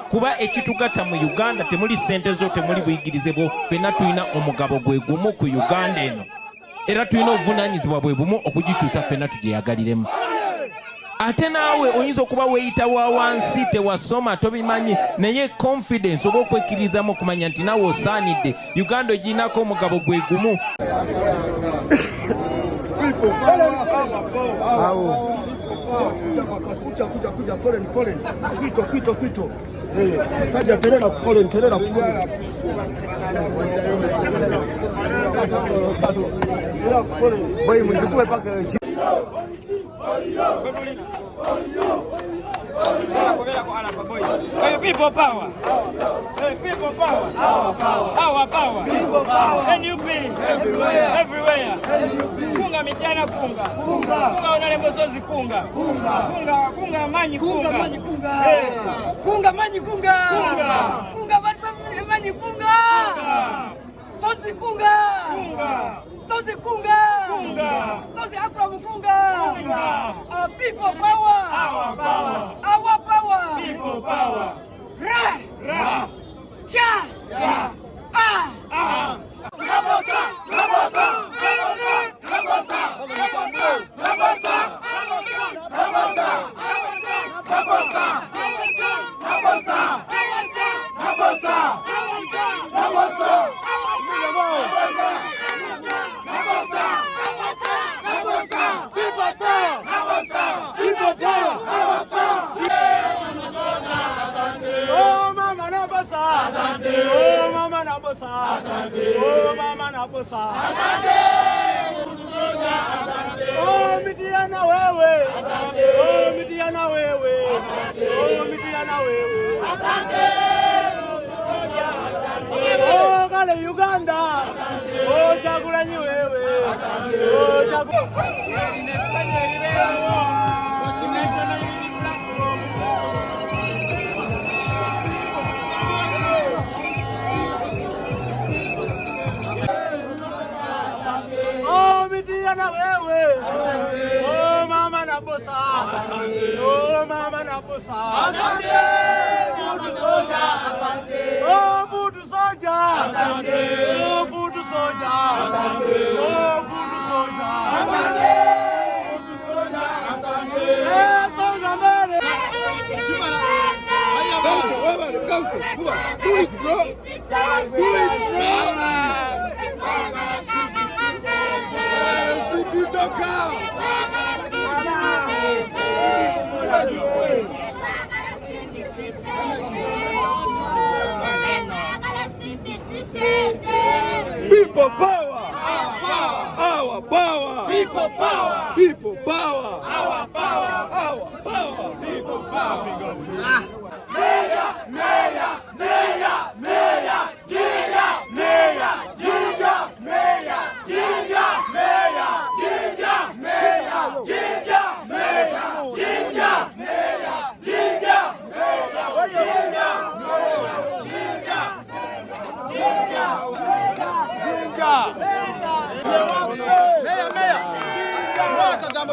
kuba ekitugatta mu Uganda temuli ssente zo, temuli buyigirize bwo. Ffenna tulina omugabo gwe gumu ku Uganda eno, era tulina obuvunaanyizibwa bwe bumu okugikyusa ffenna tugyeyagaliremu. Ate naawe oyinza okuba weeyita wa wansi, tewasoma, tobimanyi, naye confidence oba okwekkirizamu okumanya nti naawe osaanidde. Uganda ogirinako omugabo gwe gumu. Kuja foreign kwito saja terera foreign boy mjukue paka people power. People power. Our power. People power. NUP. Everywhere. Kunga mijana kunga. Kunga onale sozi kunga. Kunga manyi kunga. Kunga manyi kunga. Kunga watu manyi kunga. Sozi kunga. Sozi kunga. Sozi akram kunga. People power. Our power. Our power. People power. Ra. Cha. Oh Midiana wewe. Oh Midiana wewe. Oh Midiana wewe. Oh kale Uganda. Oh Chagulanyi wewe. Oh Chagulanyi. Midiana wewe. Oh mama na bossa. Oh mama na bossa. Asante. Budu soja. Asante. Oh budu soja. Asante. Oh budu soja. Asante. Oh budu soja. Asante. Budu soja. Asante. Soja mbele. Do it, bro. Do it, bro. People power. Our power. People power. People power. Our power. Our power. People power.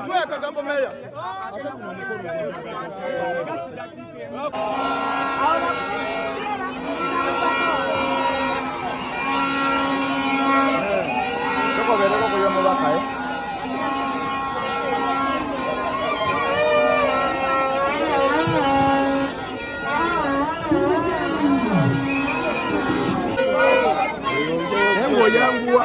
Tuwe kagambo meya. Koko bere koko yomo bakaye. yangu kuba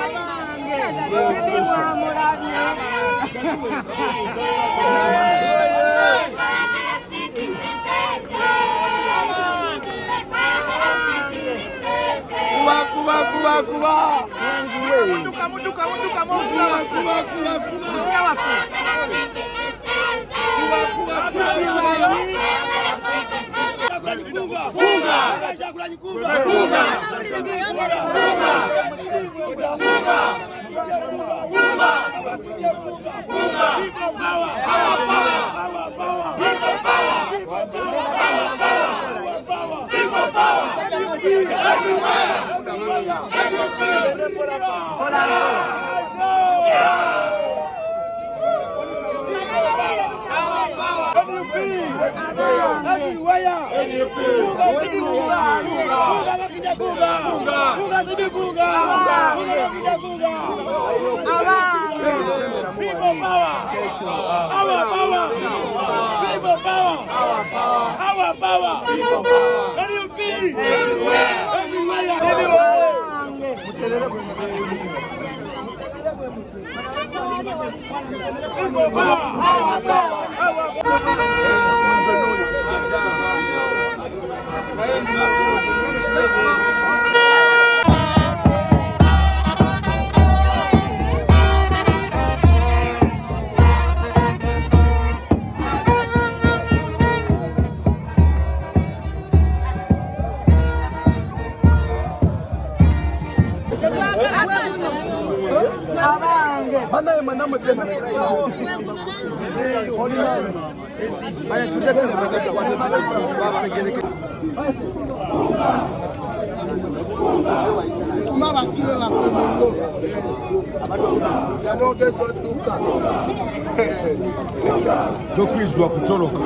tokwizwa kutoloka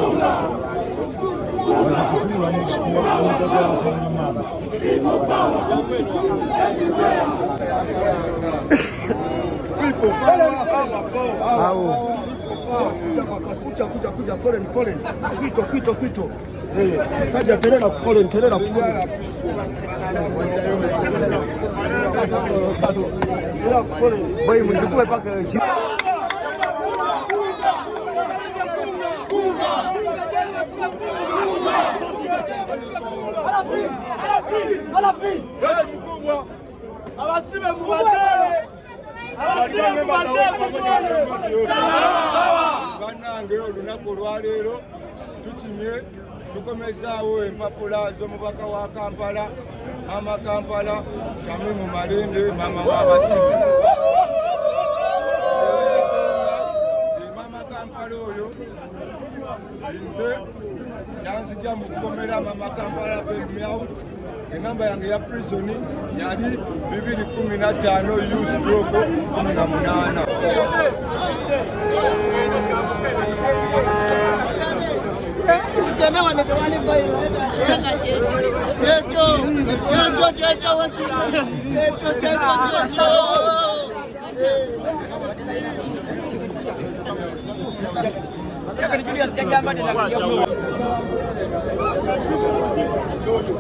wanakutumula mutagafanya mama kuja foreign kwito saja terera foreign boy mjukue paka abasibe mu batere bannange olunaku olwaleero tukimye tukomezaawo empapula z'omubaka wa Kampala mama Kampala Shamimu Malende mama w'abasibe mama Kampala oyo nze yanzija mu kukomera mama Kampala bemyaut enamba yange ya prison yali 215 U/18.